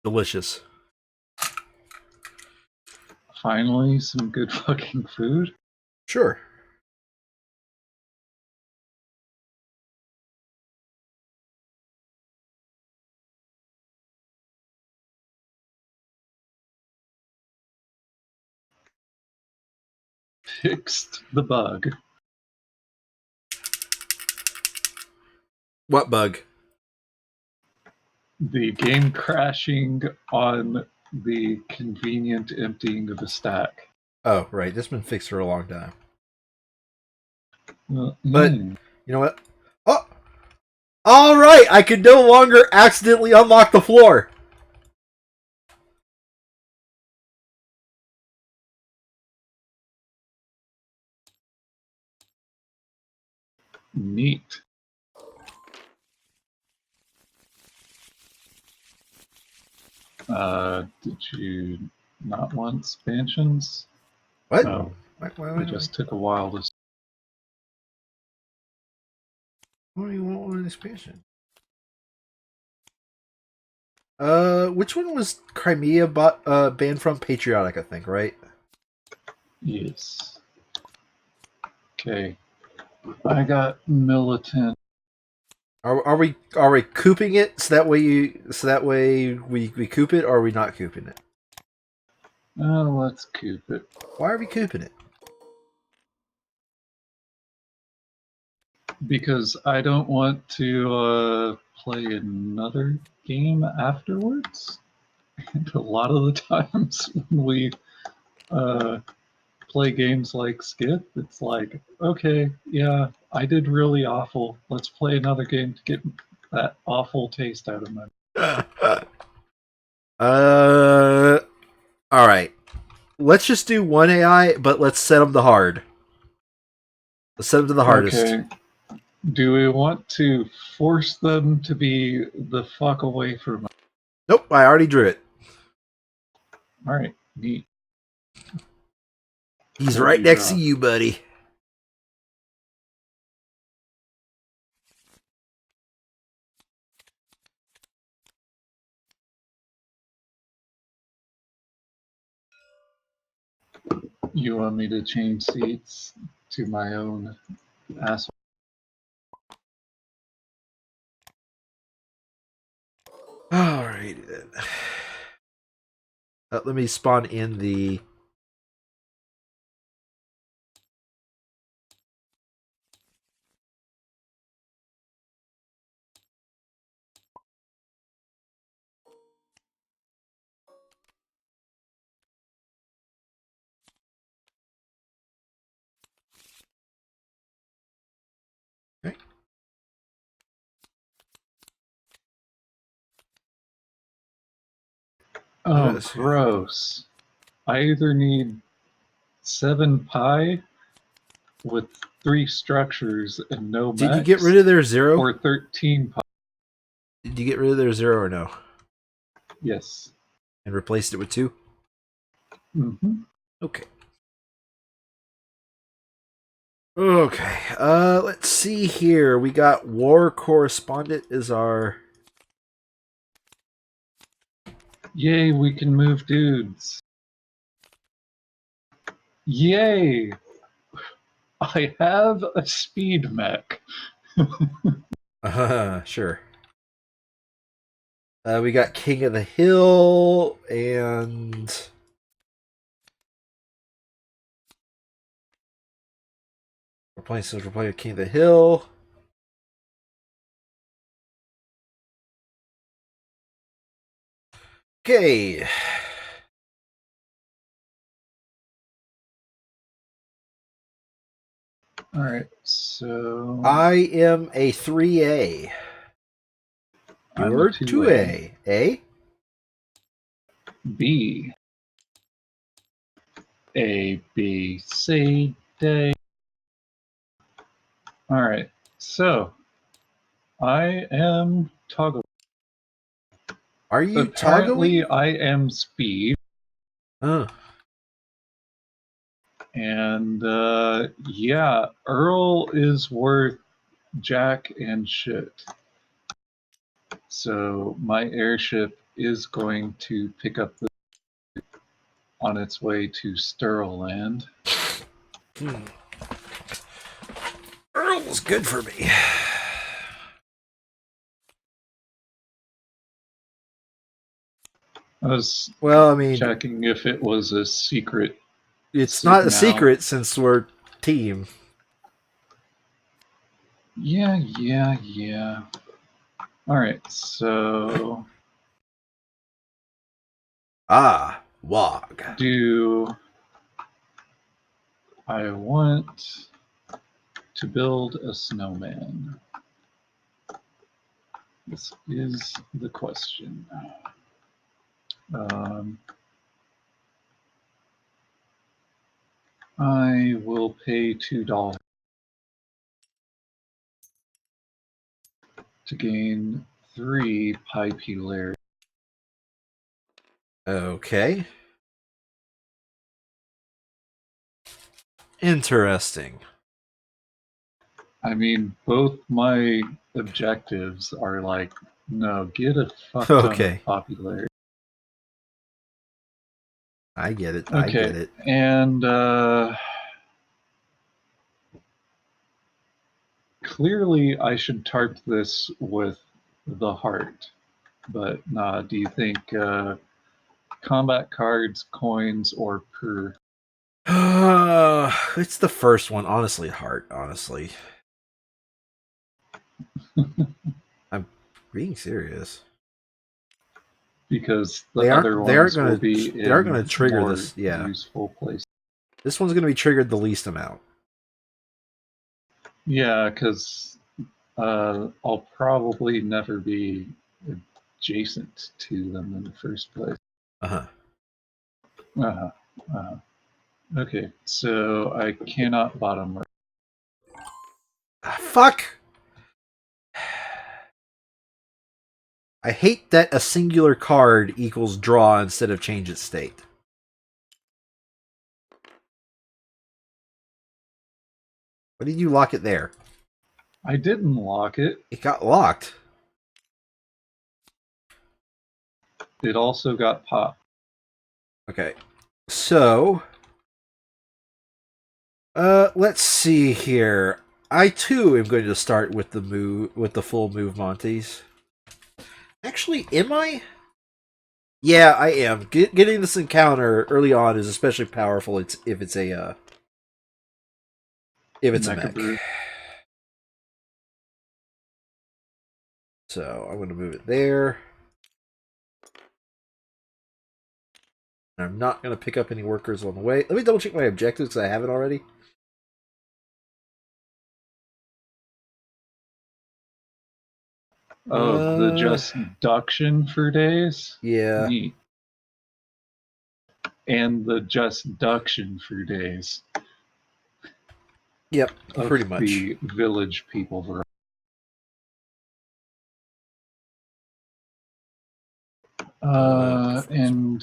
Delicious. Finally, some good fucking food. Sure. Fixed the bug. What bug? The game crashing on the convenient emptying of a stack. Oh, right. This has been fixed for a long time. Well, But, you know what? Oh! Alright! I can no longer accidentally unlock the floor! Neat. Did you not want expansions? What? No. It just took a while to... Why do you want an expansion? Which one was Crimea banned from? Patriotic, I think, right? Yes. Okay. I got militant. Are we cooping it so that way we coop it, or are we not cooping it? Let's coop it. Why are we cooping it? Because I don't want to play another game afterwards. And a lot of the times when we play games like Scythe, it's like, okay, yeah, I did really awful. Let's play another game to get that awful taste out of my mouth. All right. Let's just do one AI, but let's set them to hard. Let's set them to the hardest. Okay. Do we want to force them to be the fuck away from us? Nope, I already drew it. All right, neat. He's right next to you, buddy. You want me to change seats to my own asshole? Alrighty then. Let me spawn in the... Okay. Oh, gross. I either need 7 pi with 3 structures and no mechs. Did you get rid of their 0? Or 13 pi. Did you get rid of their 0 or no? Yes. And replaced it with 2? Mm-hmm. Okay. Okay. Let's see here. We got War Correspondent is our... Yay, we can move dudes. Yay! I have a speed mech. Sure. We got King of the Hill and... We're playing King of the Hill. Okay. Alright, so... I am a 3A. You're 2A. A? B. A, B, C, D. Alright, so... I am toggle. Are you Apparently, toggling? I am speed. Oh. And, yeah, Earl is worth jack and shit. So my airship is going to pick up on its way to Sterile Land. Earl was good for me. I was checking if it was a secret. It's not a secret since we're team. Yeah. All right, so Wog. Do I want to build a snowman? This is the question. I will pay $2 to gain 3 popularity. Okay. Interesting. I mean, both my objectives are like, no, get a fuck ton of popularity. I get it. Okay. I get it. And clearly I should tarp this with the heart. But nah, do you think combat cards, coins, or per? It's the first one, honestly. Heart, honestly. I'm being serious. Because the other ones will be they're going to trigger this. Yeah, useful place. This one's going to be triggered the least amount. Yeah, because I'll probably never be adjacent to them in the first place. Okay, so I cannot bottom right. Fuck! I hate that a singular card equals draw instead of change its state. Why did you lock it there? I didn't lock it. It got locked. It also got popped. Okay. So, let's see here. I too am going to start with the full move Montes. Actually, am I? Yeah, I am. Getting this encounter early on is especially powerful. If it's a mech. So I'm going to move it there. I'm not going to pick up any workers on the way. Let me double check my objectives because I haven't already. Oh, the just duction for days? Yeah. Neat. And the just duction for days. Yep, pretty much. The village people. And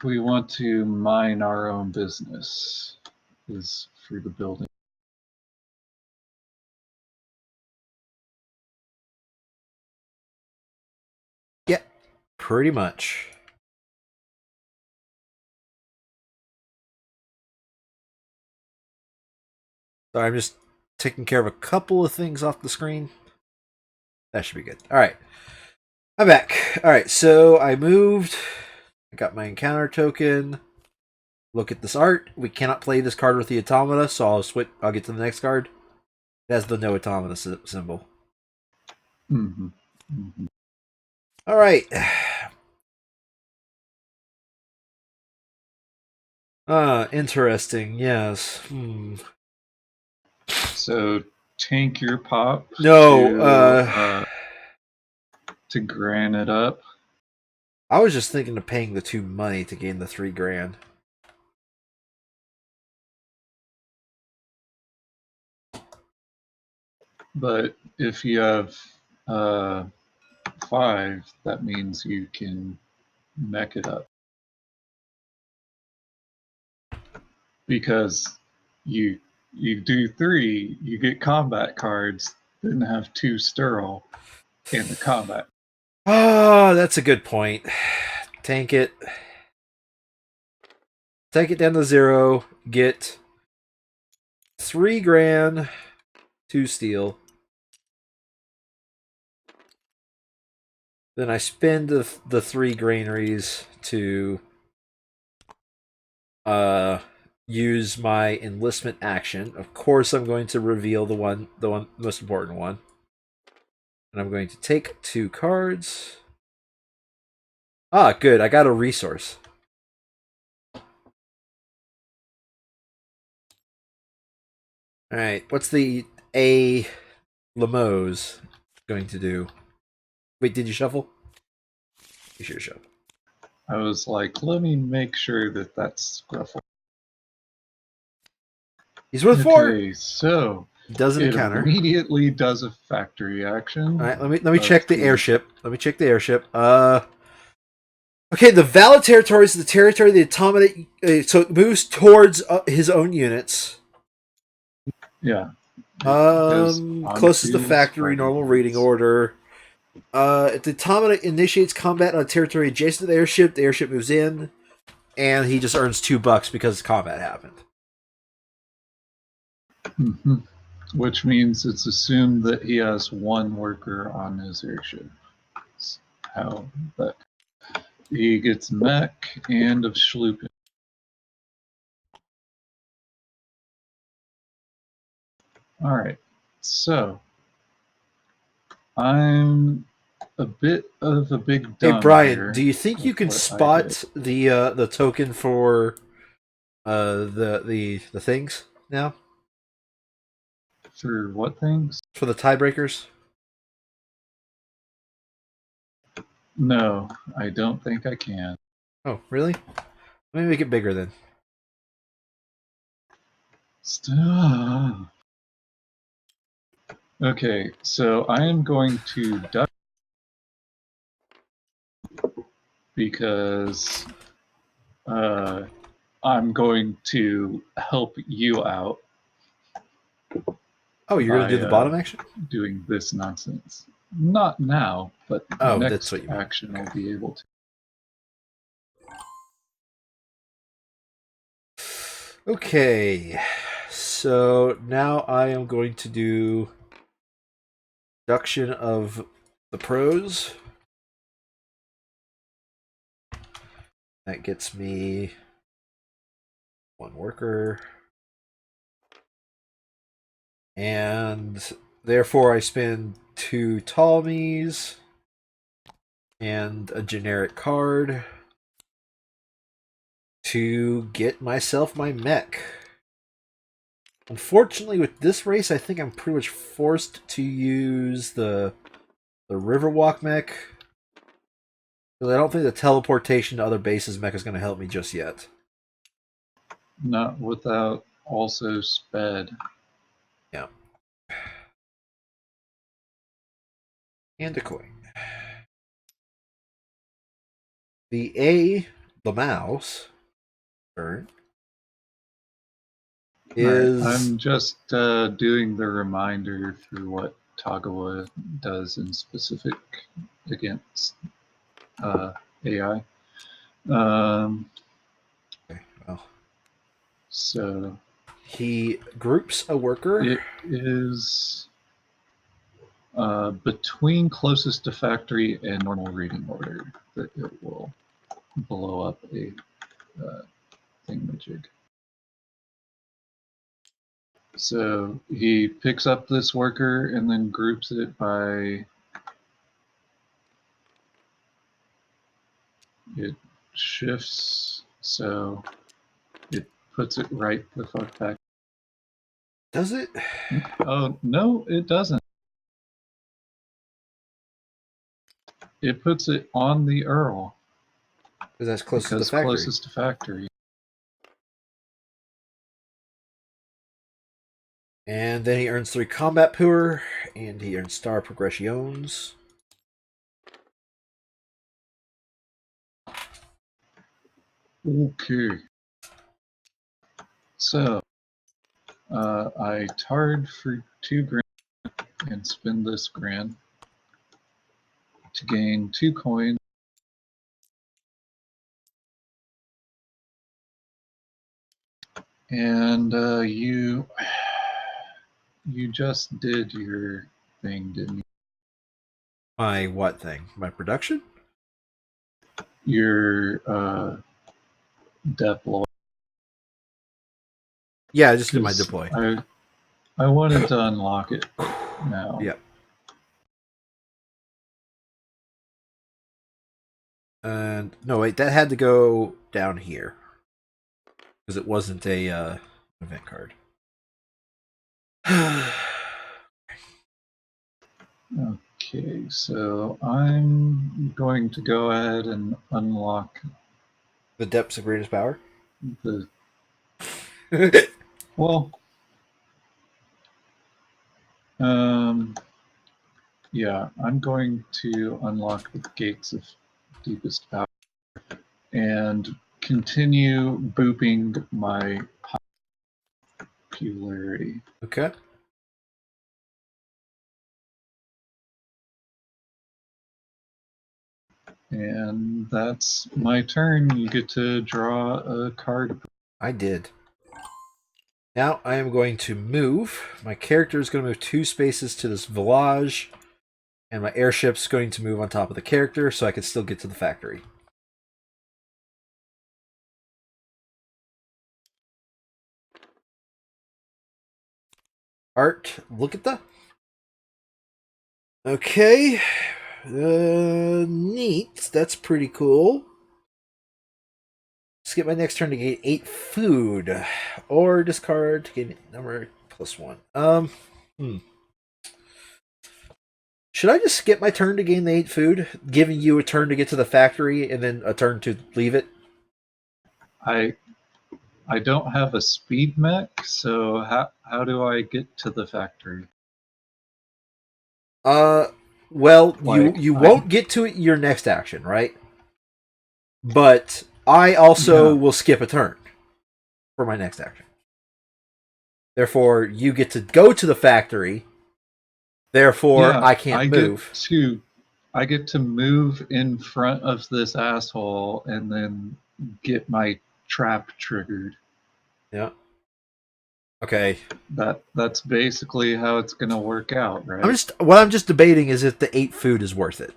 we want to mine our own business is for the building. Yep, pretty much. So I'm just taking care of a couple of things off the screen. That should be good. All right. I'm back. All right, so I moved. I got my encounter token. Look at this art. We cannot play this card with the automata, so I'll switch. I'll get to the next card. It has the no automata symbol. All right. Interesting. Yes. So tank your pop. No. To gran it up. I was just thinking of paying the 2 money to gain the 3 grand. But if you have 5, that means you can mech it up. Because you do 3, you get combat cards, then have 2 sterile in the combat. Oh, that's a good point. Tank it. Take it down to 0. Get 3 grand, 2 steel. Then I spend the 3 granaries to use my enlistment action. Of course, I'm going to reveal the most important one. And I'm going to take 2 cards. Ah, good. I got a resource. All right. What's the A Lemos going to do? Wait, did you shuffle? You should shuffle. I was like, let me make sure that that's Scruffle. He's worth 4. Okay, so He doesn't it encounter. immediately does a factory action. All right, let me check the airship. Let me check the airship. Okay, the valid territory is the territory of the Automa. So it moves towards his own units. Yeah. Closest to factory, normal reading order. If the Automata initiates combat on a territory adjacent to the airship moves in, and he just earns $2 because combat happened. Mm-hmm. Which means it's assumed that he has 1 worker on his airship. That's how, but he gets mech and of Schlupen. All right, so I'm a bit of a big dumb Hey Brian, here do you think you can spot the token for the things now? For what things? For the tiebreakers? No, I don't think I can. Oh, really? Let me make it bigger then. Stop. Okay, so I am going to duck because I'm going to help you out. Oh, you're going to do the bottom action? Doing this nonsense. Not now, but Oh, next that's what you mean. action I'll be able to. Okay, so now I am going to do reduction of the pros. That gets me 1 worker. And therefore I spend 2 Ptolemies and a generic card to get myself my mech. Unfortunately, with this race, I think I'm pretty much forced to use the Riverwalk mech. Because I don't think the teleportation to other bases mech is going to help me just yet. Not without also sped. Yeah. And a coin. The mouse, turn is... Right, I'm just doing the reminder for what Tagawa does in specific against AI. Okay, well, So he groups a worker. it is between closest to factory and normal reading order that it will blow up a thingamajig. So he picks up this worker and then groups it by it shifts, so it puts it right the fuck back. Does it? Oh no, it doesn't. It puts it on the Earl Because that's closest to the because factory. closest to factory. And then he earns 3 combat power, and he earns star progressions. Okay. So I tard for 2 grand and spend this grand to gain 2 coins. And you just did your thing, didn't you? My what thing? My production? Your deploy. Yeah, I just did my deploy. I wanted to unlock it now. Yep. And no, wait, that had to go down here because it wasn't a event card. Okay, so I'm going to go ahead and unlock The depths of greatest power. the. Well, yeah, I'm going to unlock the gates of deepest power and continue booping my popularity. Okay. And that's my turn. You get to draw a card. I did. Now I am going to move. My character is going to move 2 spaces to this village, and my airship's going to move on top of the character so I can still get to the factory. Art, look at the. Okay. Neat. That's pretty cool. Skip my next turn to gain 8 food, or discard to gain number +1. Should I just skip my turn to gain the 8 food, giving you a turn to get to the factory and then a turn to leave it? I don't have a speed mech, so how do I get to the factory? Well, Like, you won't get to it your next action, right? But I also will skip a turn for my next action. Therefore, you get to go to the factory. Therefore, yeah, I can't move. I get to move in front of this asshole and then get my trap triggered. Yeah. Okay. That's basically how it's gonna work out, right? I'm just debating is if the 8 food is worth it.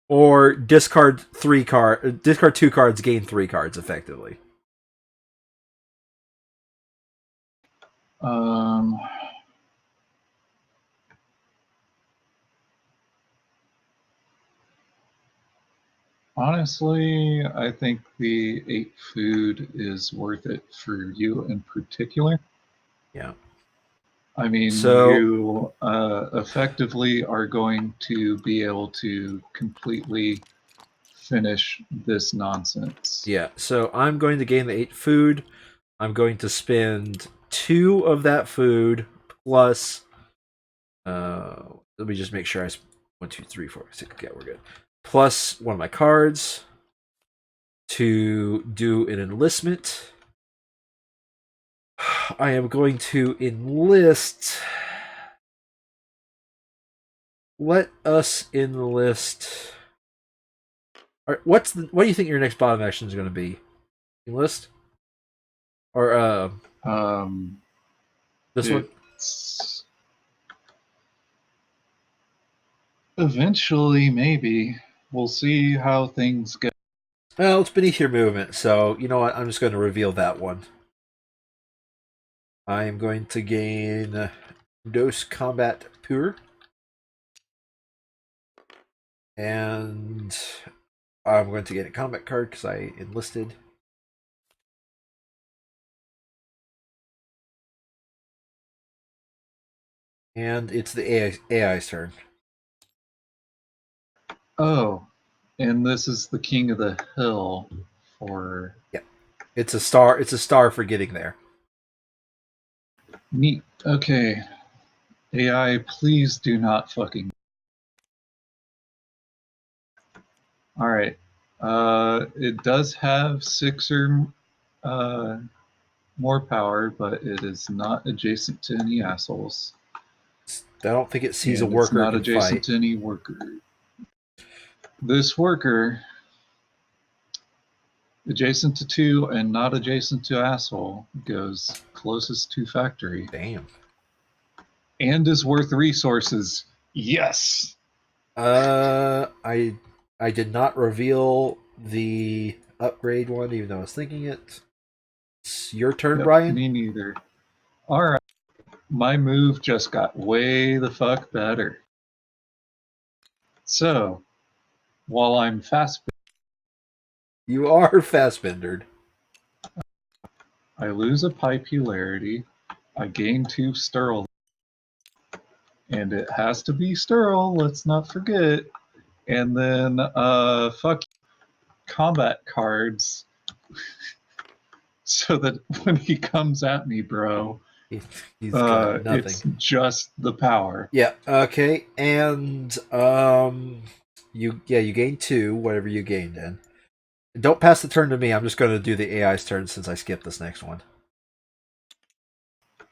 Or discard 2 cards, gain 3 cards effectively. Um, Honestly, I think the 8 food is worth it for you in particular. Yeah. I mean, So you effectively are going to be able to completely finish this nonsense. yeah, so I'm going to gain the 8 food. I'm going to spend 2 of that food plus. Let me just make sure I 1, 2, 3, 4, 6. Yeah, we're good. Plus 1 of my cards to do an enlistment. I am going to enlist. Let us enlist. All right, what do you think your next bottom action is going to be? Enlist or this one? Eventually, maybe. We'll see how things go. Well, it's beneath your movement, so you know what? I'm just going to reveal that one. I am going to gain Dose Combat Pure. And I'm going to get a combat card because I enlisted. And it's the AI's turn. Oh, and this is the King of the Hill for. Yeah. It's a star. It's a star for getting there. Neat. Okay. AI, please do not fucking. All right. It does have 6 or more power, but it is not adjacent to any assholes. don't think it sees a and it's worker not can adjacent fight. to any worker. This worker, adjacent to 2 and not adjacent to asshole, goes closest to factory. Damn. And is worth resources. Yes. I did not reveal the upgrade one, even though I was thinking it. It's your turn, Yep, Brian. me neither. All right. My move just got way the fuck better. So, while I'm fast, You are fastbendered. I lose a popularity. I gain 2 sterile. And it has to be sterile, let's not forget. And then, fuck combat cards. So that when he comes at me, bro, He's got nothing. it's just the power. Yeah. Okay. And you gain 2, whatever you gained in. Don't pass the turn to me. I'm just going to do the AI's turn since I skipped this next one.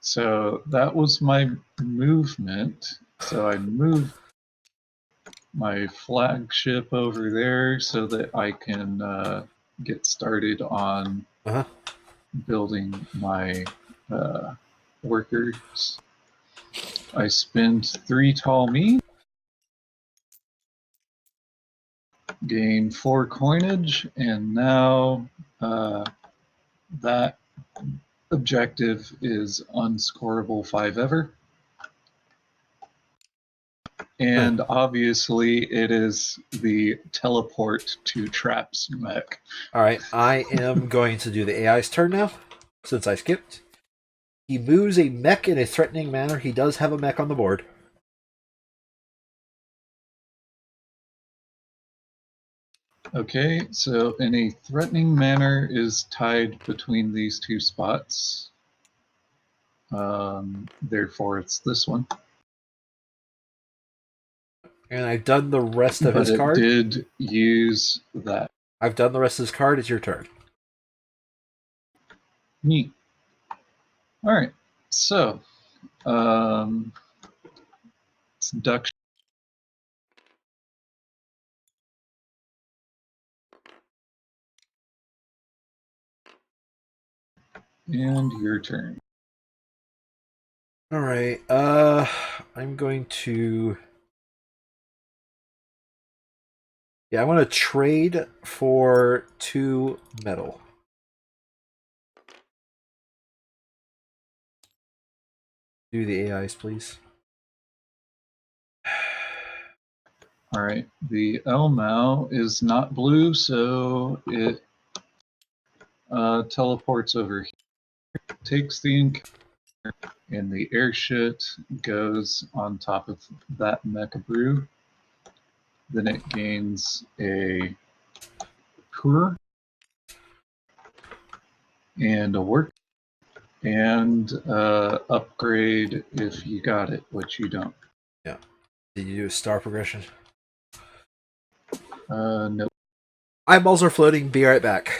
So that was my movement. So I moved my flagship over there so that I can get started on building my workers. I spend 3 tall meat, gain 4 coinage, and now that objective is unscorable 5 ever. And obviously, it is the teleport to traps mech. All right. I am going to do the AI's turn now since I skipped. He moves a mech in a threatening manner. He does have a mech on the board. Okay, so in a threatening manner is tied between these 2 spots. Therefore, it's this one. And I've done the rest of But his card. it did use that. I've done the rest of his card. It's your turn. Neat. All right, so seduction. And your turn. All right. I'm going to. Yeah, I want to trade for 2 metal. Do the AIs, please. All right, the Elmao is not blue, so it teleports over here, takes the encounter, and the air shit goes on top of that mecha brew. Then it gains a poor and a work and upgrade if you got it, which you don't. Yeah. Did you do a star progression? No. Eyeballs are floating. Be right back.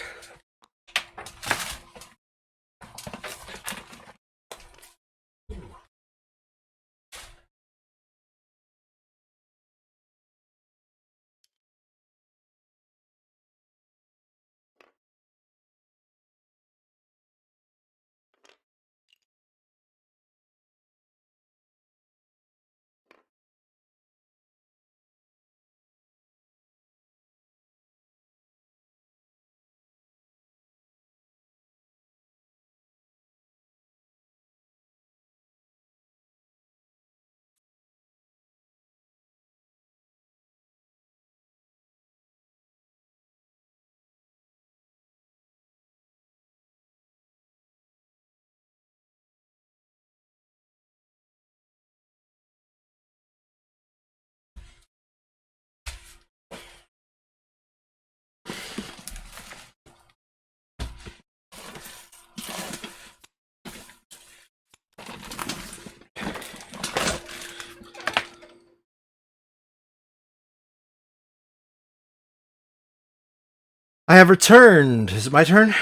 I have returned. Is it my turn?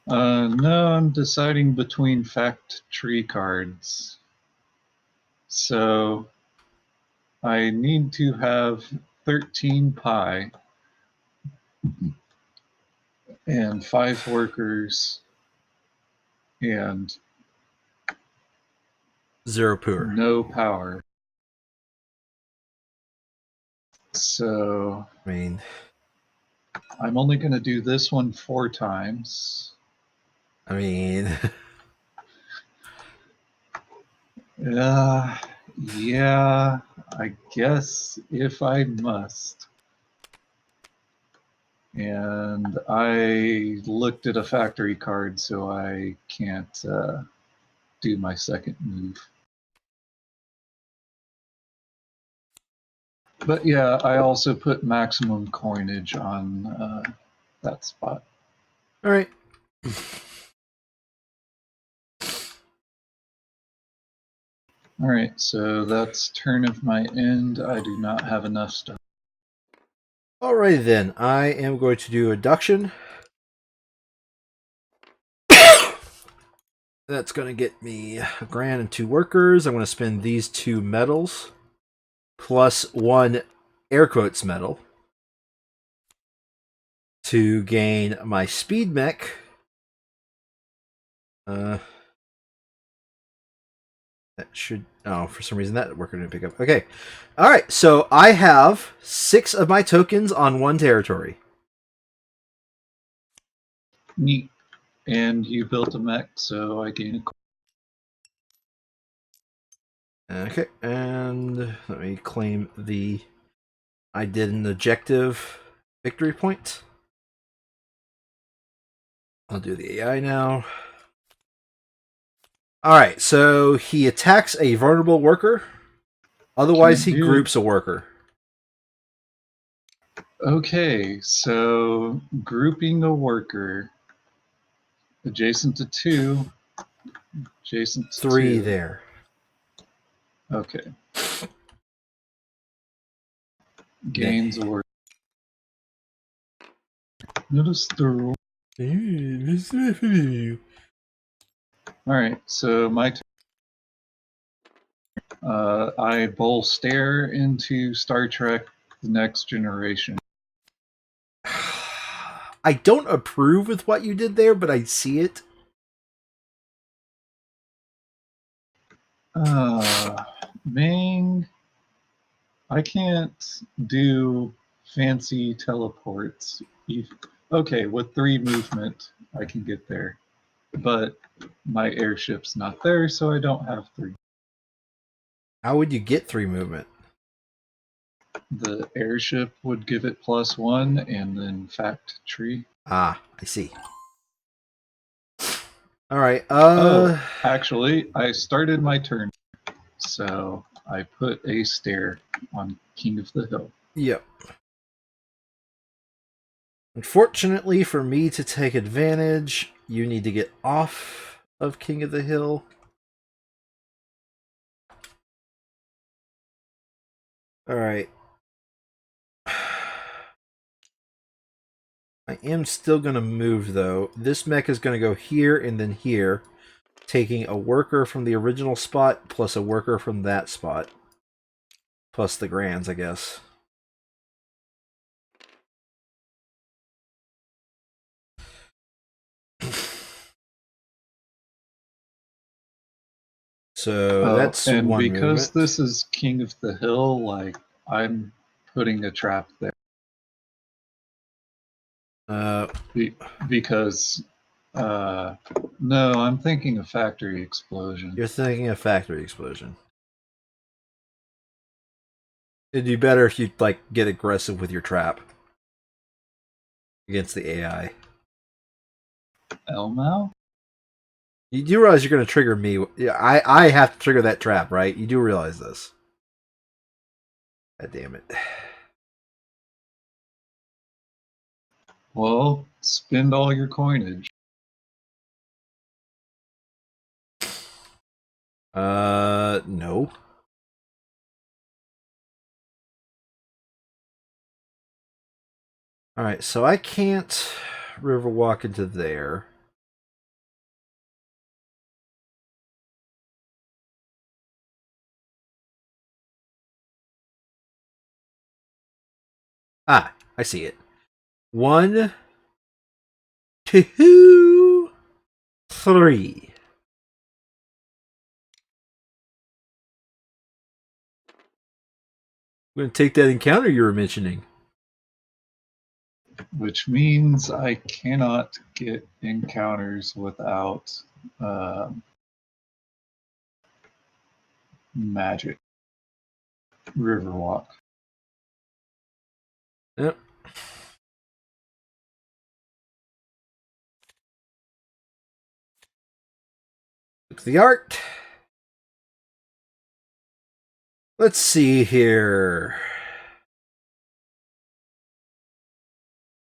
No, I'm deciding between fact tree cards. So I need to have 13 pi and 5 workers and 0 poor. no power. So I mean, I'm only going to do this one 4 times. I mean, Yeah, I guess if I must. And I looked at a factory card, so I can't do my second move. But yeah, I also put maximum coinage on that spot. all right. All right, so that's turn of my end. I do not have enough stuff. Alrighty then, I am going to do adduction. That's going to get me a grand and 2 workers. I'm going to spend these 2 metals plus 1 air quotes metal to gain my speed mech. That should... Oh, for some reason that worker didn't pick up. Okay. Alright, so I have 6 of my tokens on 1 territory. Neat. And you built a mech, so I gain a... Okay, and let me claim the... I did an objective victory point. I'll do the AI now. Alright, so he attacks a vulnerable worker. Otherwise, he groups a worker. Okay, so grouping a worker adjacent to 2, adjacent to 3 2. there. Okay. Gains a worker. Notice the rule. Alright, so my turn. I bowl stare into Star Trek The Next Generation. I don't approve with what you did there, but I see it. Ming, I can't do fancy teleports. Okay, with 3 movement, I can get there. But my airship's not there, so I don't have 3. How would you get 3 movement? The airship would give it +1, and then fact tree. Ah, I see. Alright, Oh, actually, I started my turn, so I put a stare on King of the Hill. Yep. Unfortunately, for me to take advantage, you need to get off of King of the Hill. Alright. I am still going to move, though. This mech is going to go here and then here, taking a worker from the original spot plus a worker from that spot. Plus the grands, I guess. So that's and one because movement. this is King of the Hill, like, I'm putting a trap there. Because no, I'm thinking of factory explosion. You're thinking of factory explosion. It'd be better if you like get aggressive with your trap against the AI. Elmo? You do realize you're going to trigger me. I have to trigger that trap, right? You do realize this. God damn it. Well, spend all your coinage. No. Alright, so I can't Riverwalk into there. Ah, I see it. 1, 2, 3. I'm going to take that encounter you were mentioning. Which means I cannot get encounters without uh, magic. Riverwalk. Yep. Look at the art. Let's see here.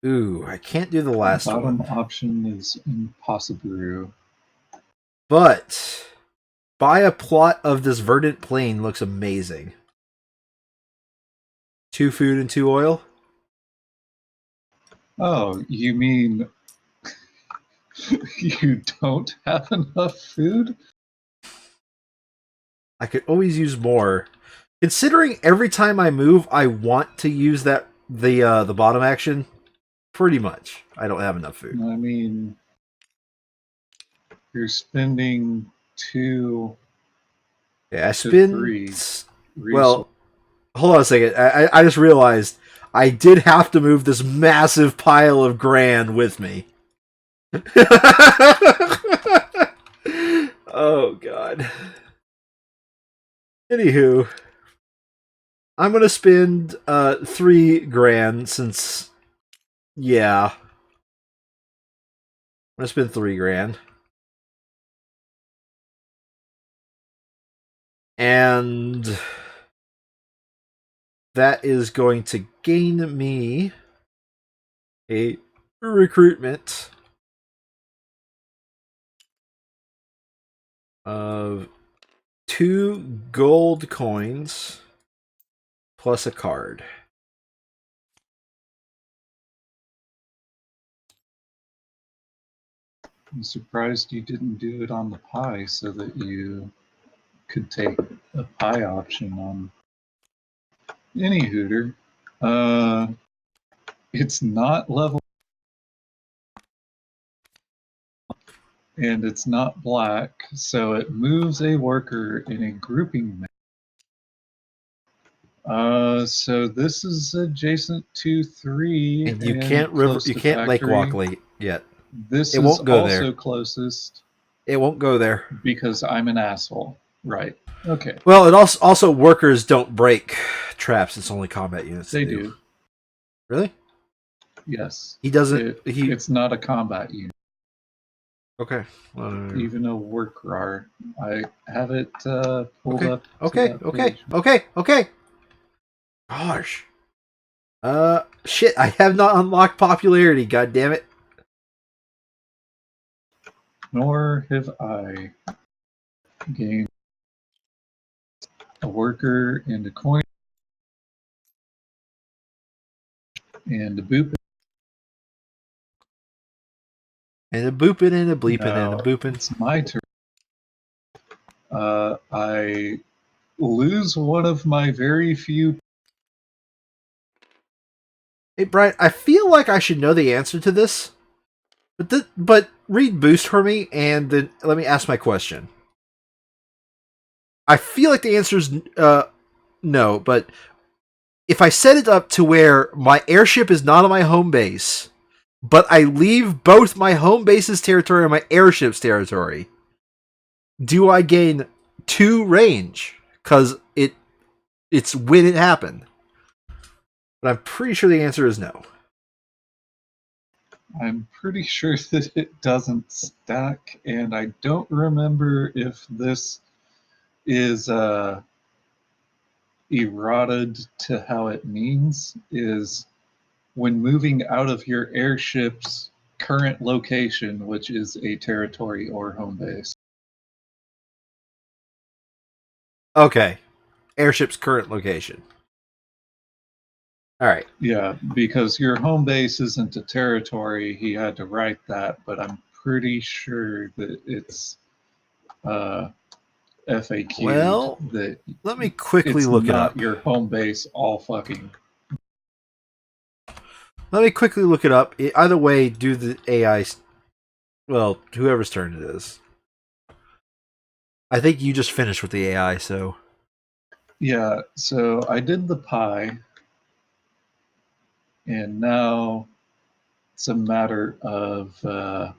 Ooh, I can't do the last Bottom one. option is impossible. But buy a plot of this verdant plain looks amazing. 2 food and 2 oil. Oh, you mean you don't have enough food? I could always use more. Considering every time I move, I want to use the bottom action. Pretty much, I don't have enough food. I mean, you're spending 2 Yeah, I to 3 spend. resources. Well, hold on a second. I just realized I did have to move this massive pile of grand with me. Oh god. Anywho, I'm gonna spend 3 grand since yeah. I'm gonna spend 3 grand. And that is going to gain me a recruitment of 2 gold coins plus a card. I'm surprised you didn't do it on the pie so that you could take a pie option on any Hooter. Uh, it's not level and it's not black, so it moves a worker in a grouping. So this is adjacent to 3 And and close you to can't lake walk factory. late yet. This It is won't go also there. closest It won't go there. because I'm an asshole. Right. Okay. Well, it also workers don't break traps. It's only combat units They that do. do. Really? Yes. He doesn't. It's not a combat unit. Okay. Even a work RAR. I have it pulled Okay. up to Okay. that Okay. page. Okay. Okay. Gosh. Shit. I have not unlocked popularity. God damn it. Nor have I gained a worker and a coin and a boop. And a booping and a bleeping and a Now booping. it's my turn. I lose one of my very few. Hey, Brian. I feel like I should know the answer to this, but read boost for me, and then let me ask my question. I feel like the answer is no, but if I set it up to where my airship is not on my home base, but I leave both my home base's territory and my airship's territory, do I gain 2 range? Because it's when it happened. But I'm pretty sure the answer is no. I'm pretty sure that it doesn't stack, and I don't remember if this is eroded to how it means is when moving out of your airship's current location, which is a territory or home base. Okay. Airship's current location. All right. Yeah, because your home base isn't a territory, he had to write that, but I'm pretty sure that it's FAQ'd Well, that let me quickly it's look it not up. your home base all fucking. Let me quickly look it up. Either way, do the AI. Well, whoever's turn it is. I think you just finished with the AI, so. Yeah, so I did the pie, and now it's a matter of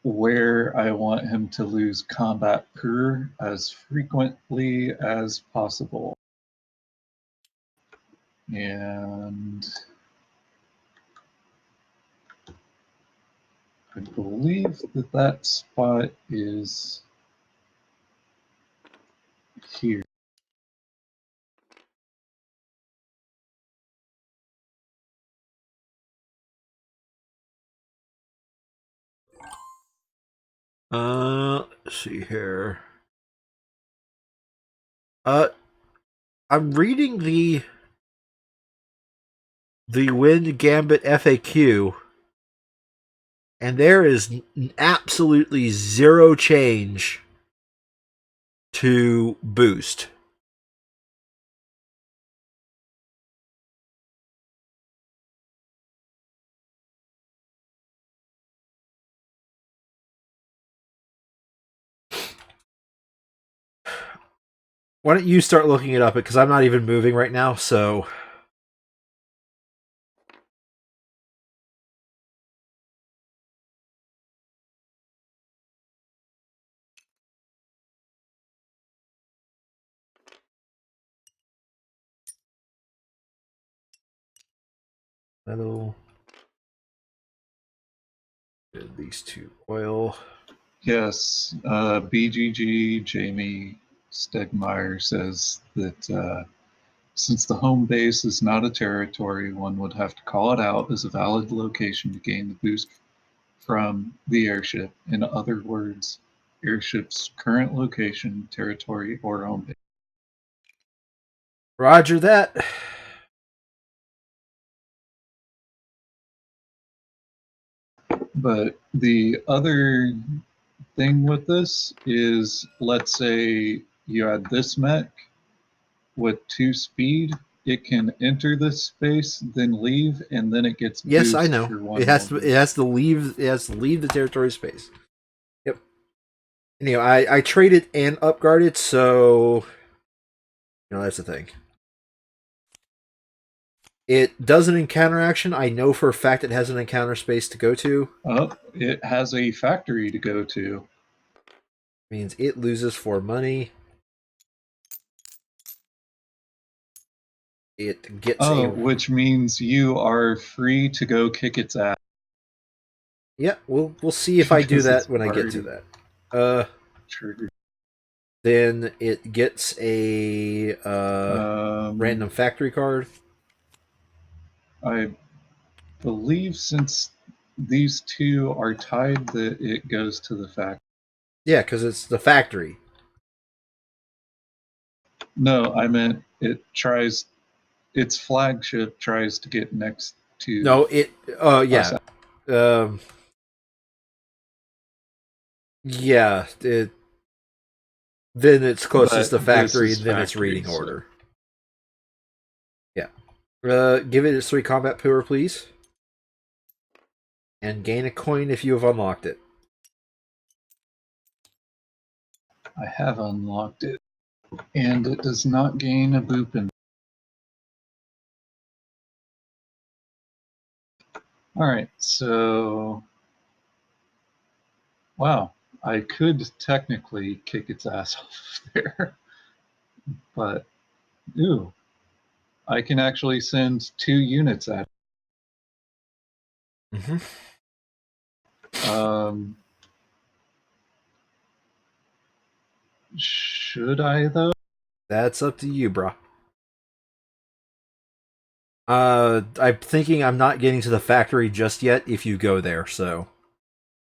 where I want him to lose combat per as frequently as possible. And I believe that that spot is here. Let's see here. I'm reading the Wind Gambit FAQ, and there is absolutely zero change to boost. Why don't you start looking it up? Because I'm not even moving right now, so. Metal. These two oil. Yes, BGG Jamie Stegmeyer says that since the home base is not a territory, one would have to call it out as a valid location to gain the boost from the airship. In other words, airship's current location, territory, or home base. Roger that. But the other thing with this is, let's say you had this mech with 2 speed, it can enter this space, then leave, and then it gets Yes, I boost know. for 1 It has more. to. It has to leave. It has to leave the territory space. Yep. I traded and upguarded, so that's the thing. It does an encounter action. I know for a fact it has an encounter space to go to. Oh, it has a factory to go to. Means it loses 4 money. It gets Oh, a. which means you are free to go kick its ass. Yeah, we'll see if I do Because it's that when I get to already that. triggered. Then it gets a random factory card. I believe since these two are tied, that it goes to the factory. Yeah, because it's the factory. No, I meant it tries. Its flagship tries to get next to No, it. us. Yeah. Um. Yeah. Then it's closest to But this factory, is and then it's factory, reading so order. Yeah. Give it its 3 combat power, please. And gain a coin if you have unlocked it. I have unlocked it, and it does not gain a boopin. All right, so wow, I could technically kick its ass off there, but ooh, I can actually send 2 units at Mm-hmm. it. Should I though? That's up to you, bro. I'm thinking I'm not getting to the factory just yet if you go there, so.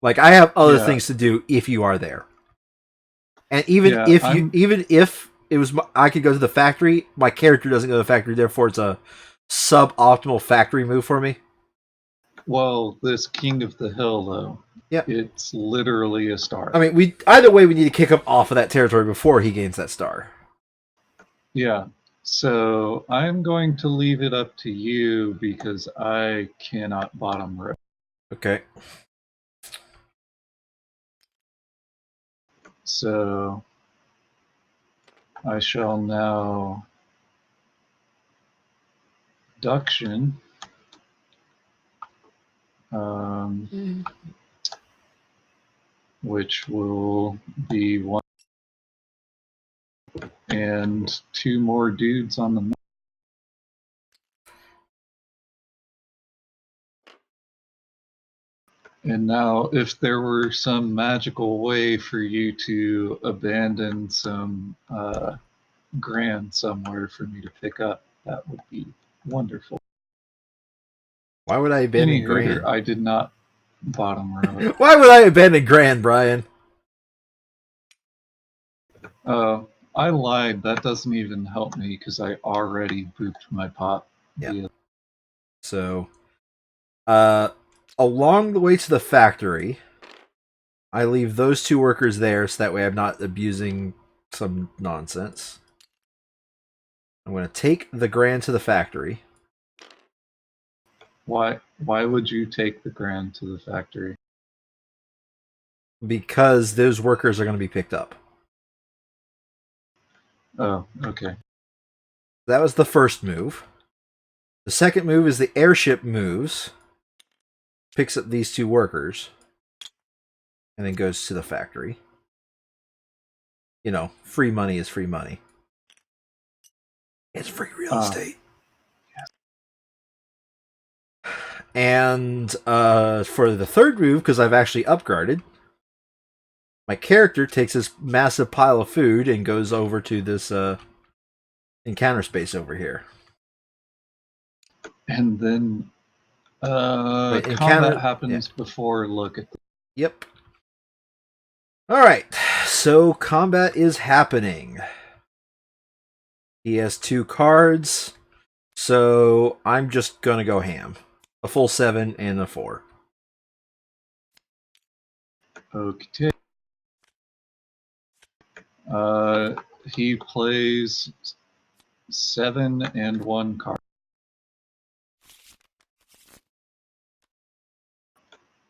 Like, I have other Yeah, things to do if you are there. And even yeah. if it was I could go to the factory, my character doesn't go to the factory, therefore it's a suboptimal factory move for me. Well, this King of the Hill though, Yeah. it's literally a star. I mean, we either way we need to kick him off of that territory before he gains that star. Yeah. So I'm going to leave it up to you because I cannot bottom row. Okay. So I shall now duction, which will be one and two more dudes on the map. And now, if there were some magical way for you to abandon some grand somewhere for me to pick up, that would be wonderful. Why would I abandon Gran? I did not bottom row. Why would I abandon Gran, Brian? I lied. That doesn't even help me because I already booped my pot. Yeah. So, along the way to the factory, I leave those two workers there so that way I'm not abusing some nonsense. I'm going to take the Gran to the factory. Why would you take the grand to the factory? Because those workers are going to be picked up. Oh, okay. That was the first move. The second move is the airship moves, picks up these two workers, and then goes to the factory. You know, free money is free money. It's free real estate. And for the third move, because I've actually upgraded, my character takes this massive pile of food and goes over to this encounter space over here. And then combat happens before look at the... Yep. Alright, so combat is happening. He has 2 cards, so I'm just gonna go ham. A full 7 and a 4. Okay. He plays 7 and 1 card.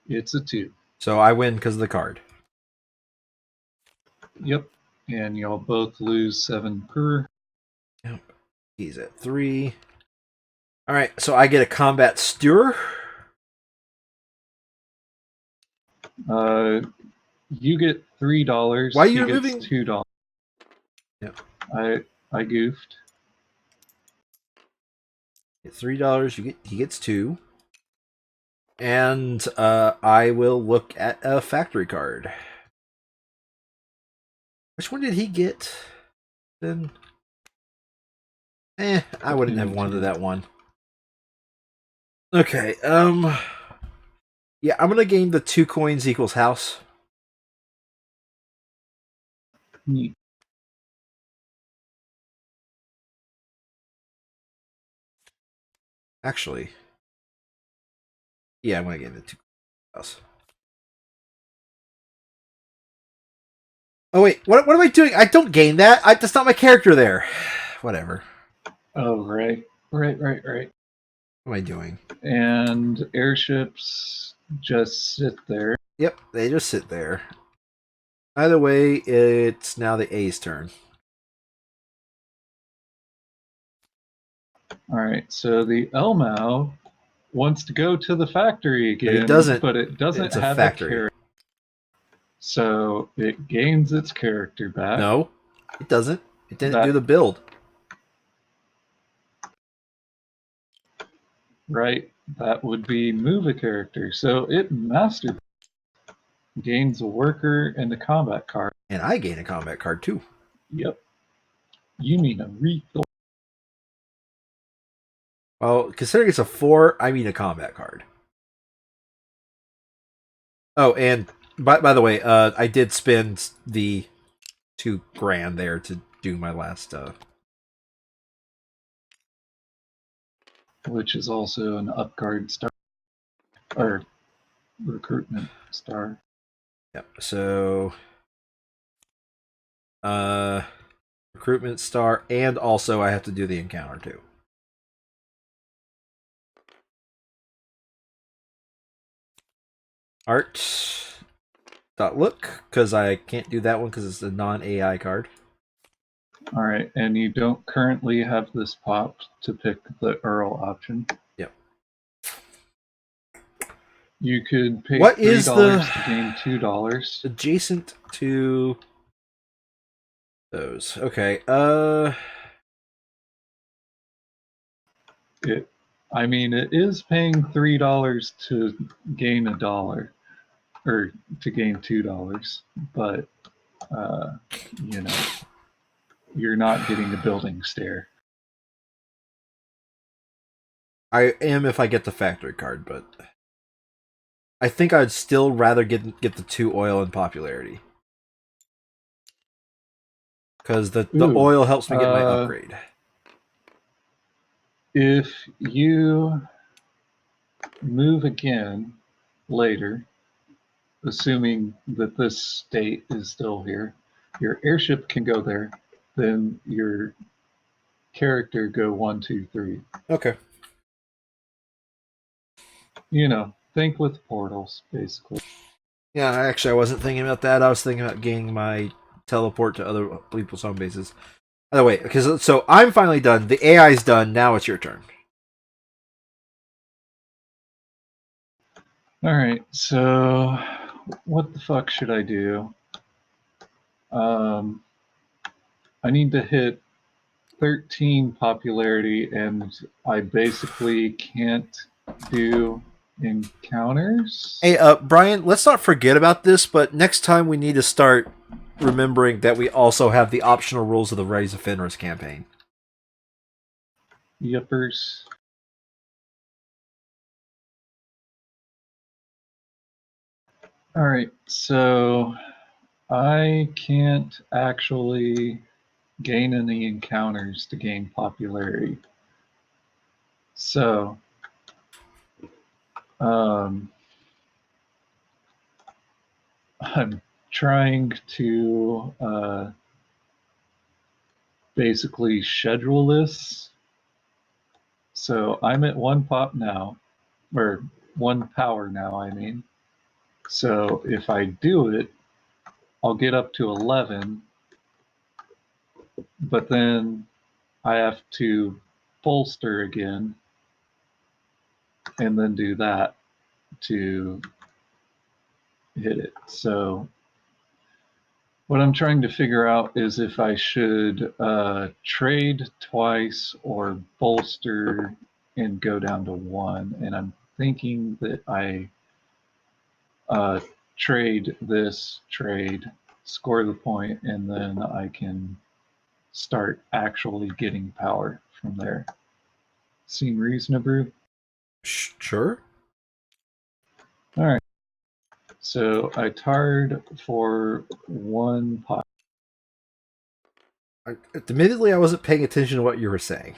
It's a 2. So I win because of the card. Yep. And y'all both lose 7 per. Yep. He's at 3. Alright, so I get a combat stewer. You get $3. Why are you moving? $2. Yep. I goofed. Get $3. He gets 2. And I will look at a factory card. Which one did he get? Then I wouldn't have wanted that one. Okay, yeah, I'm gonna gain the 2 coins equals house. Neat. Actually, yeah, I'm gonna gain the 2 house. Oh wait, what am I doing? I don't gain that. That's not my character there. Whatever. Oh, right. What am I doing? And airships just sit there. Yep, they just sit there. Either way, it's now the A's turn. Alright, so the Elmao wants to go to the factory again. But it doesn't. It's have a character. So it gains its character back. No, it doesn't. It didn't do the build. Right, that would be move a character. So it master gains a worker and a combat card. And I gain a combat card too. Yep. You mean a refill. Well, considering it's a 4, I mean a combat card. Oh, and by the way, I did spend the 2 grand there to do my last which is also an upguard star or recruitment star. Yep. So recruitment star, and also I have to do the encounter too. Art.look, because I can't do that one because it's a non-AI card. All right, and you don't currently have this popped to pick the Earl option. Yep. You could pay What $3 is the to gain $2. adjacent to those? Okay. It is paying $3 to gain $1, or to gain $2, but you know, you're not getting a building stair. I am if I get the factory card, but I think I'd still rather get the 2 oil and popularity. Because the oil helps me get my upgrade. If you move again later, assuming that this state is still here, your airship can go there, then your character go 1, 2, 3. Okay. Think with portals, basically. Yeah, actually, I wasn't thinking about that. I was thinking about gaining my teleport to other people's home bases. By the way, because so I'm finally done. The AI's done. Now it's your turn. All right. So, what the fuck should I do? I need to hit 13 popularity, and I basically can't do encounters. Hey, Brian, let's not forget about this, but next time we need to start remembering that we also have the optional rules of the Rise of Fenris campaign. Yippers. All right, so I can't actually gain any encounters to gain popularity. So, I'm trying to basically schedule this. So I'm at 1 pop now, or 1 power now, I mean. So if I do it, I'll get up to 11, but then I have to bolster again and then do that to hit it. So what I'm trying to figure out is if I should trade twice or bolster and go down to 1. And I'm thinking that I trade this trade, score the point, and then I can start actually getting power from there. Seem reasonable? Sure. All right. So I tarred for 1 pot. Admittedly, I wasn't paying attention to what you were saying.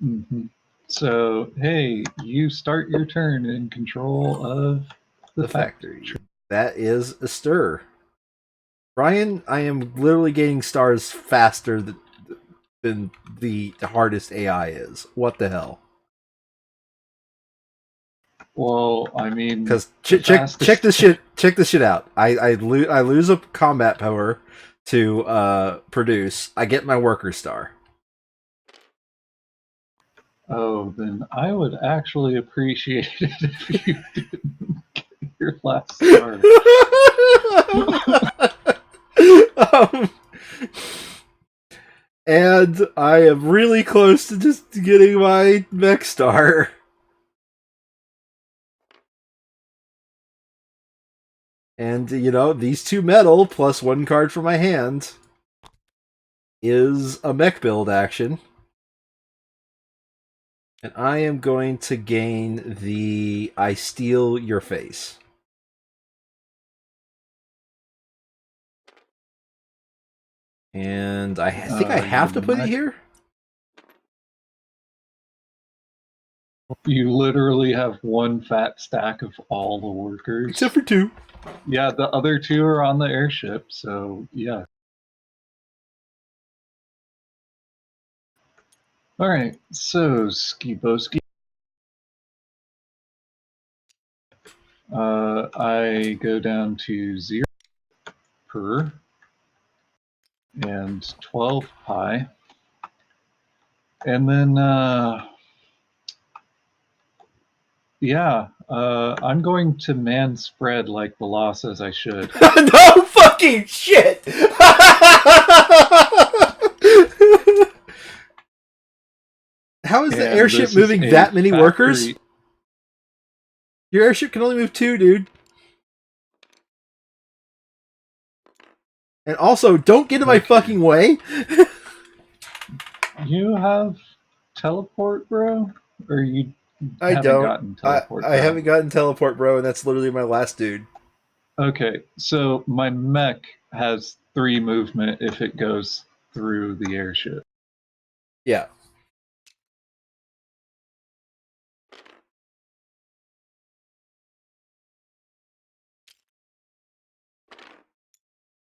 Mm-hmm. So, hey, you start your turn in control of the factory. That is a stir. Brian, I am literally gaining stars faster than the hardest AI is. What the hell? Well, I mean, because check this shit out. I lose a combat power to produce. I get my worker star. Oh, then I would actually appreciate it if you didn't get your last star. And I am really close to just getting my mech star. And, these 2 metal plus 1 card from my hand is a mech build action. And I am going to gain the I steal your face. And I think I have to put it here. You literally have 1 fat stack of all the workers. Except for 2. Yeah, the other 2 are on the airship, so yeah. All right, so Ski Boski. I go down to 0 per and 12 pi. And then, I'm going to man spread like the law says I should. No fucking shit! How is the And airship this is moving a that many factory. workers? Your airship can only move 2, dude. And also, don't get in my fucking way. You have teleport, bro? Or you I haven't don't. gotten I, teleport, I bro? haven't gotten teleport, bro, and that's literally my last dude. Okay, so my mech has 3 movement if it goes through the airship. Yeah.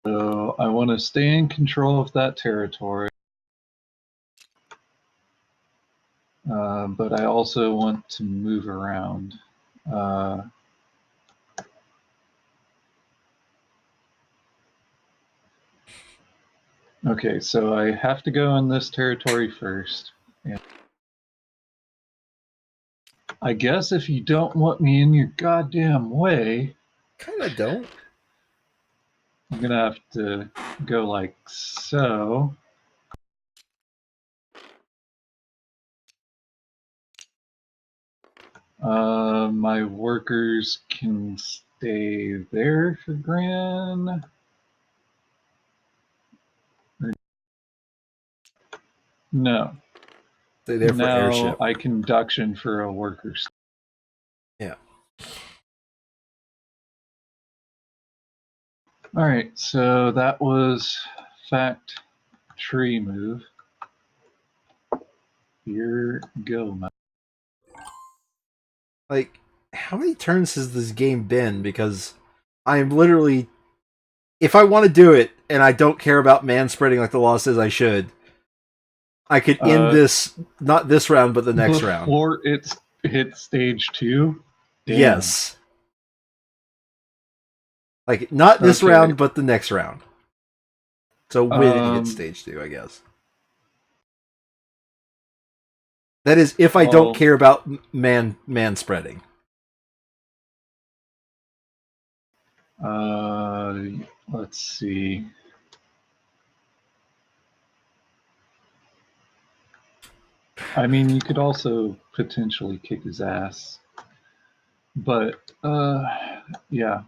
So I want to stay in control of that territory. But I also want to move around. Okay, so I have to go in this territory first. And I guess if you don't want me in your goddamn way, Kinda don't. I'm gonna have to go like so. My workers can stay there for Gran. No. Stay there for Now airship. I can induction for a workers. Yeah. All right, so that was fact tree move. Here go, Mike. Like, how many turns has this game been? Because I am literally, if I want to do it and I don't care about man spreading like the law says I should, I could end this, not this round, but the next round. Before it's hit stage 2? Damn. Yes. Like, not this Okay. round, but the next round. So when it hits stage 2, I guess. That is, if I don't care about man spreading. Let's see. I mean, you could also potentially kick his ass. But, yeah.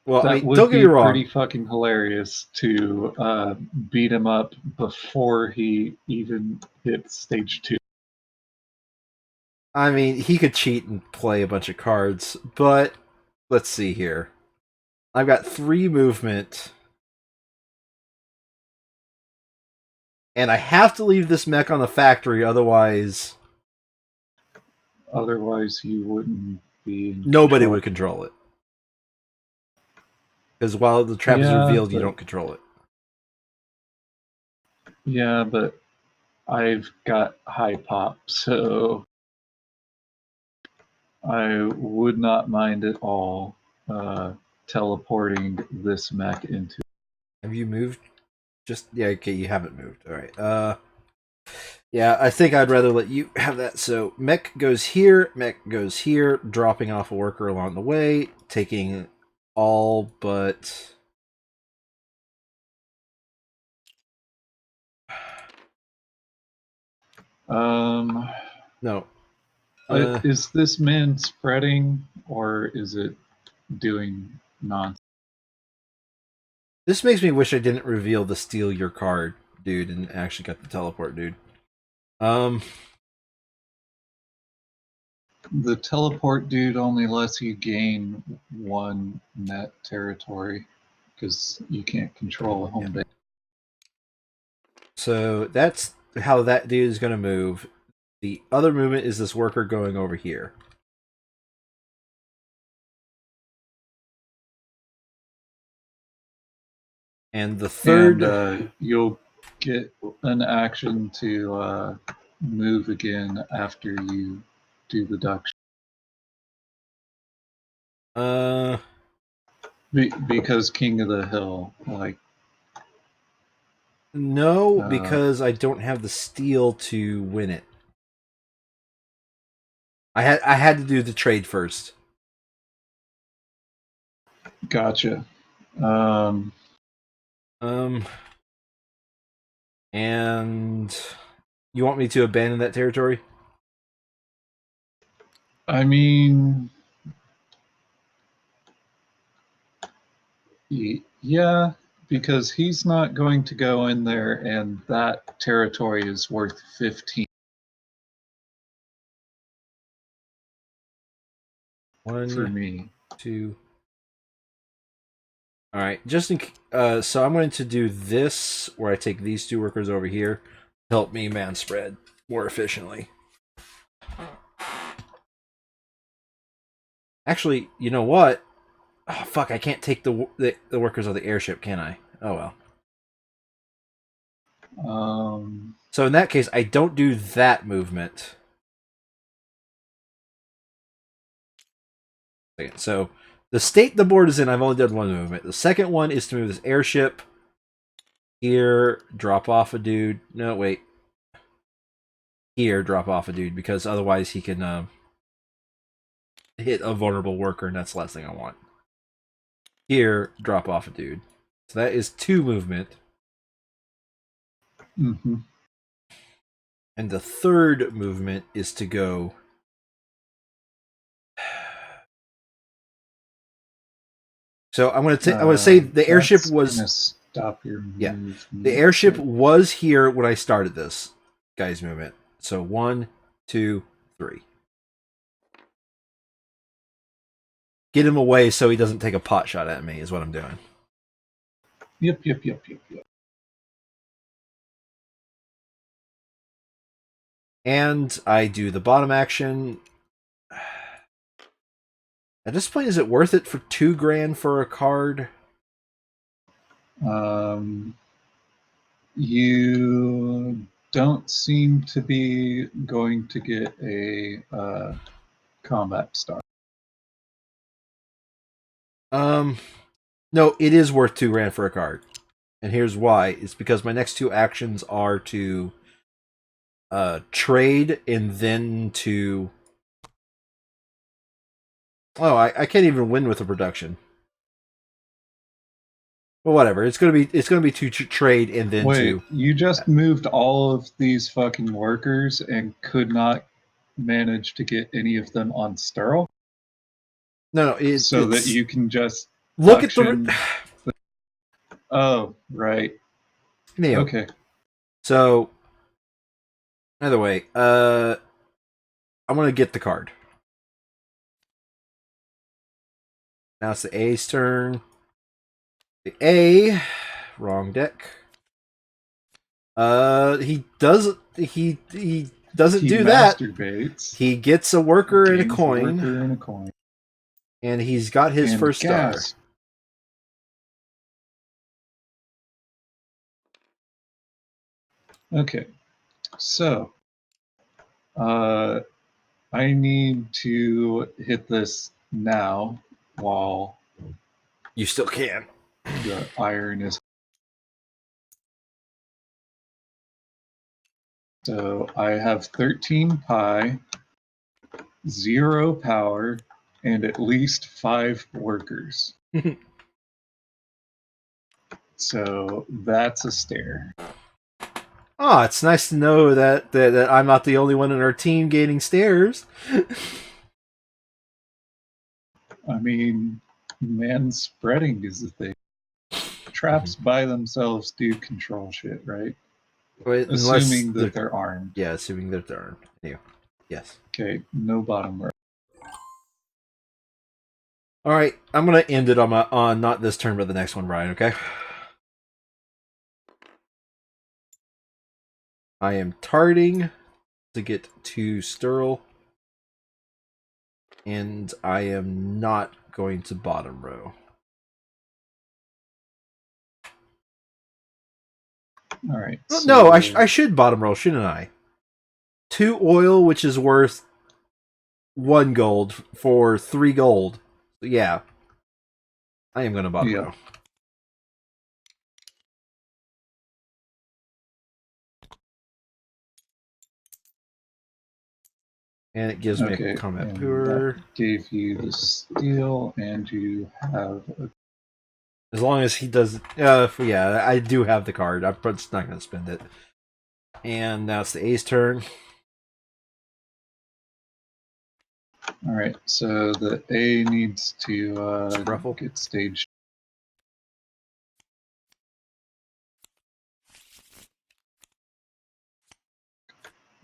Well, That I mean, would don't get me be wrong. pretty fucking hilarious to beat him up before he even hits stage 2. I mean, he could cheat and play a bunch of cards, but let's see here. I've got 3 movement. And I have to leave this mech on the factory, otherwise... Otherwise, you wouldn't be in nobody control. would control it. Because while the trap is revealed, you don't control it. Yeah, but I've got high pop, so I would not mind at all teleporting this mech into. Have you moved? Just, yeah, okay, you haven't moved. Alright, yeah, I think I'd rather let you have that. So, mech goes here, dropping off a worker along the way, taking all but... No. Is this man spreading, or is it doing nonsense? This makes me wish I didn't reveal the steal your card, dude, and actually got the teleport, dude. The teleport dude only lets you gain 1 net territory because you can't control a home base. So that's how that dude is going to move. The other movement is this worker going over here. And the third... And you'll get an action to move again after you do the duck? Because King of the Hill, like. No, because I don't have the steel to win it. I had to do the trade first. Gotcha. And you want me to abandon that territory? I mean, yeah, because he's not going to go in there, and that territory is worth 15. One for me. 2. All right, just in so I'm going to do this where I take these 2 workers over here to help me man spread more efficiently. Actually, you know what? Oh, fuck, I can't take the workers of the airship, can I? Oh well. So in that case, I don't do that movement. So the state the board is in, I've only done 1 movement. The second one is to move this airship here, drop off a dude. No, wait. Here, drop off a dude, because otherwise he can hit a vulnerable worker, and that's the last thing I want. Here, drop off a dude. So that is 2 movement. Mm-hmm. And the third movement is to go. So I'm going to say the airship was. Stop your movement. Yeah, the airship was here when I started this guy's movement. So 1, 2, 3. Get him away so he doesn't take a pot shot at me is what I'm doing. Yep. And I do the bottom action. At this point, is it worth it for $2,000 for a card? You don't seem to be going to get a combat star. No, it is worth $2,000 for a card. And here's why. It's because my next 2 actions are to trade and then to... Oh, I can't even win with a production. Well, whatever. It's gonna be to trade and then to... You just moved all of these fucking workers and could not manage to get any of them on sterile? No, so that you can just look at the... Oh, right. Anyway, okay. So, either way, I'm gonna get the card. Now it's the A's turn. The A, wrong deck. He doesn't do masturbates. that. He gets a worker and a coin. And he's got his first star. Okay. So, I need to hit this now while you still can. The iron is. So I have 13 pi, 0 power, and at least 5 workers. So that's a stare. Oh, it's nice to know that I'm not the only one in our team gaining stares. I mean, man spreading is the thing. Traps by themselves do control shit, right? Assuming that they're armed. Yeah, assuming that they're armed. Anyway, yes. Okay, no bottom row. All right, I'm gonna end it on not this turn, but the next one, Brian. Okay. I am targeting to get to Stirl, and I am not going to bottom row. All right. Well, so... No, I should bottom row, shouldn't I? 2 oil, which is worth 1 gold for 3 gold. Yeah, I am going to bottom row. And it gives me a combat pure. Gave you the steel, and you have a... As long as he does... yeah, I do have the card. I'm just not going to spend it. And now it's the A's turn. Alright, so the A needs to get staged.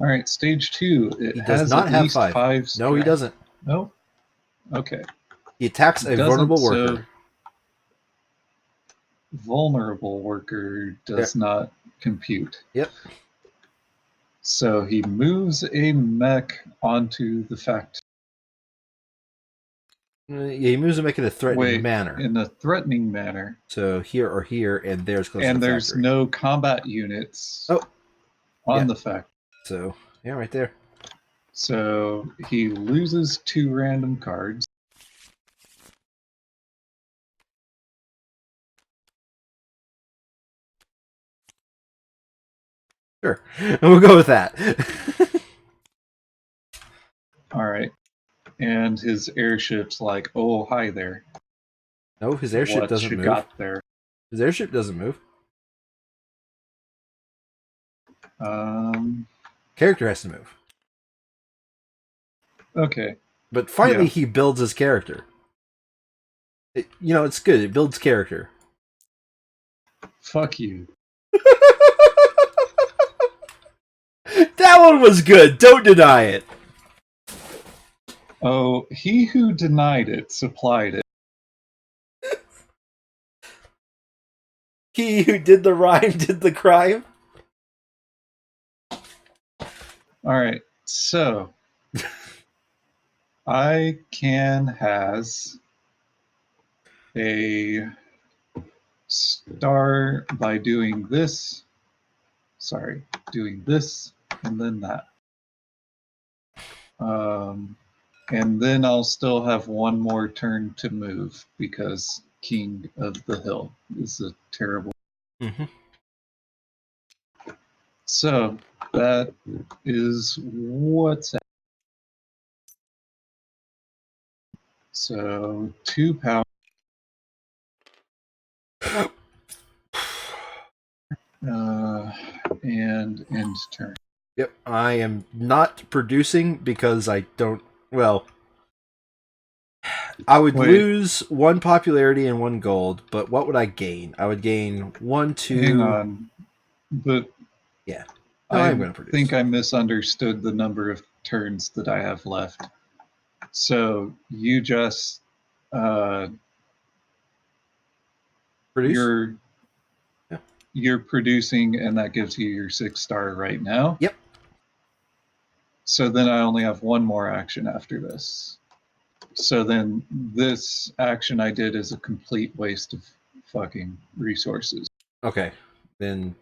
Alright, stage 2. He does not have 5. No, he doesn't. No? Okay. He attacks a vulnerable worker. Vulnerable worker does not compute. Yep. So he moves a mech onto the factory. Yeah, he moves a mech in a threatening manner. In a threatening manner. So here or here, and there's close to the factory. And there's no combat units on the factory. So, yeah, right there. So he loses 2 random cards. Sure. We'll go with that. Alright. And his airship's like, oh, hi there. No, his airship doesn't move. Got there? His airship doesn't move. Character has to move. Okay. But finally he builds his character. It's good. It builds character. Fuck you. That one was good. Don't deny it. Oh, he who denied it supplied it. He who did the rhyme did the crime. Alright, so I has a star by doing this. Sorry, doing this and then that. And then I'll still have one more turn to move because King of the Hill is a terrible. So that is what's happening. So 2 power. And end turn. Yep, I am not producing because I don't. Well, I would lose 1 popularity and 1 gold, but what would I gain? I would gain 1, 2. Hang on, but yeah, I'm going to produce. I think I misunderstood the number of turns that I have left. So you just produce. You're producing, and that gives you your 6-star right now. Yep. So then I only have 1 more action after this. So then this action I did is a complete waste of fucking resources. Okay, then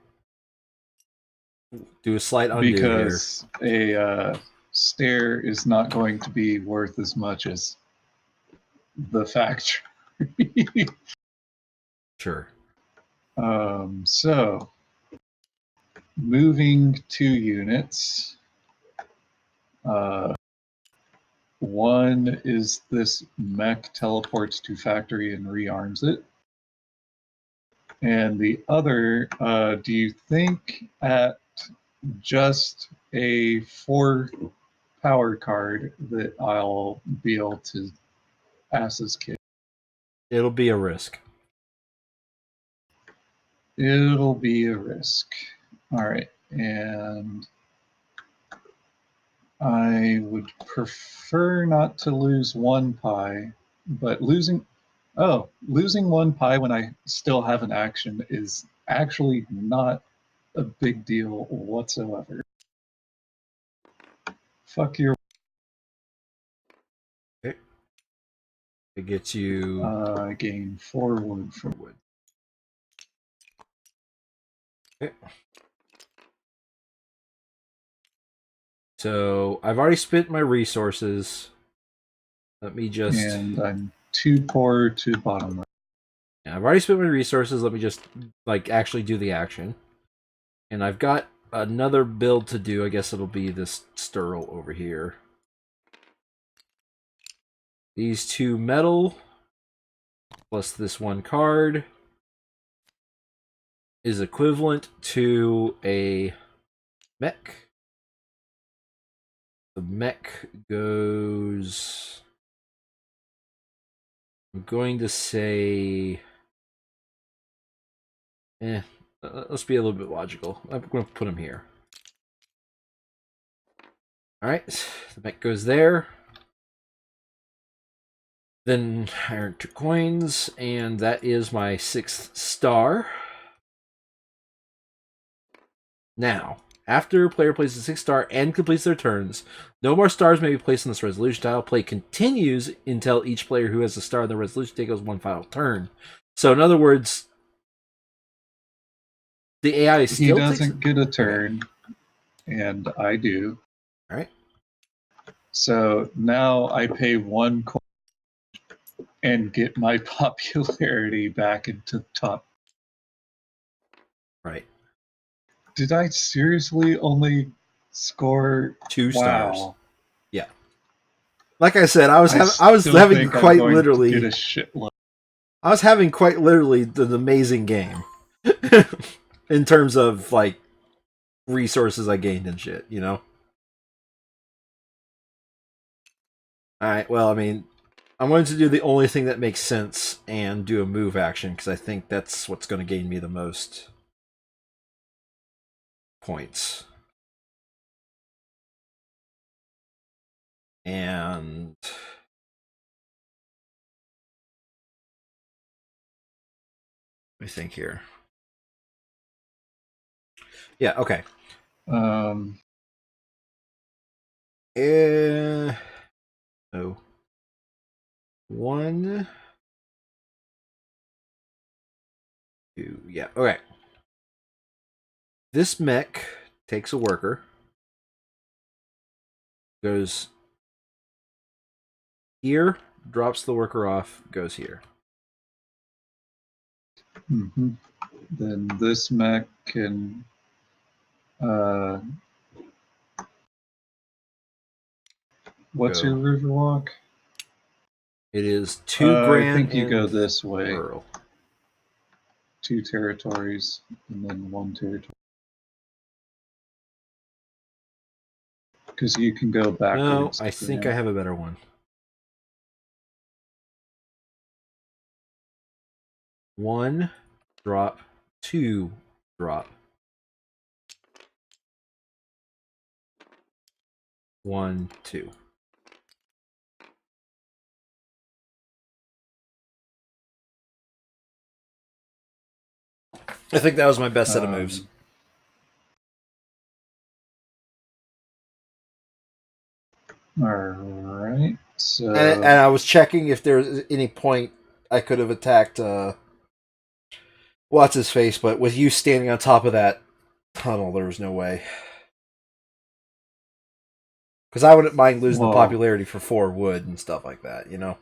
do a slight undo because a stair is not going to be worth as much as the factory. Sure. So moving 2 units. 1 is this mech teleports to factory and rearms it. And the other, do you think at just a 4 power card that I'll be able to ass's kick? It'll be a risk. It'll be a risk. All right, and I would prefer not to lose 1 pie, but losing 1 pie when I still have an action is actually not a big deal whatsoever. Fuck your. Okay. It gets you. I gain 4 wood for wood. Okay. So I've already spent my resources. Let me just. And I'm too poor to bottom right. Yeah, I've already spent my resources. Let me just like actually do the action. And I've got another build to do. I guess it'll be this Stirl over here. These 2 metal plus this 1 card is equivalent to a mech. The mech goes. I'm going to say. Let's be a little bit logical. I'm going to put him here. Alright, the mech goes there. Then I earn 2 coins, and that is my 6th star. Now, after a player places a 6th star and completes their turns, no more stars may be placed in this resolution tile. Play continues until each player who has a star in the resolution tile goes 1 final turn. So, in other words, the AI is still. He doesn't get a turn, and I do. All right. So now I pay 1 coin and get my popularity back into the top. Right. Did I seriously only score 2 stars? Wow. Yeah. Like I said, I was still having think quite I'm going literally. to get a shitload. I was having quite literally an amazing game in terms of like resources I gained and shit. You know. All right. Well, I mean, I'm going to do the only thing that makes sense and do a move action because I think that's what's going to gain me the most points. And let me think here. Yeah. Okay. Oh. 1, 2. Yeah. Okay. This mech takes a worker, goes here, drops the worker off, goes here. Mm-hmm. Then this mech can what's your Riverwalk? It is 2 grand. I think you and go this way. Pearl. 2 territories and then 1 territory. Because you can go backwards. No, I think I have a better one. 1 drop, 2 drop. 1, 2. I think that was my best set of moves. All right. So And I was checking if there's any point I could have attacked what's his face, but with you standing on top of that tunnel, there was no way. Because I wouldn't mind losing the popularity for 4 wood and stuff like that, you know?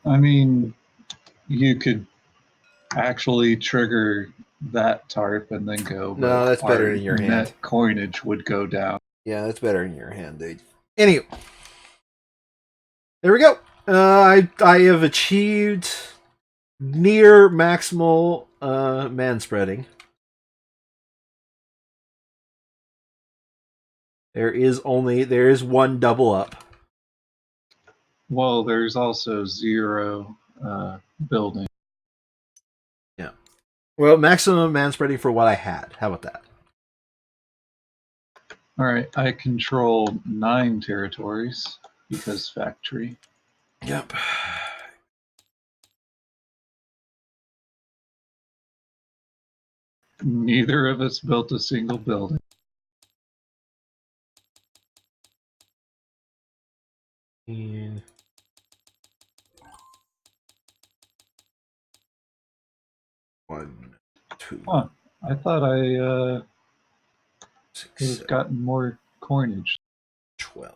I mean, you could actually trigger that tarp and then go. No, that's better in your hand. Net coinage would go down. Yeah, that's better in your hand, dude. Anyway, there we go. I have achieved near maximal man spreading. There is 1 double up. Well, there's also 0 building. Yeah. Well, maximum man spreading for what I had. How about that? All right, I control 9 territories because factory. Yep. Neither of us built a single building. And 1, 2. Huh. I thought I 6, Could have 7, gotten more coinage. 12.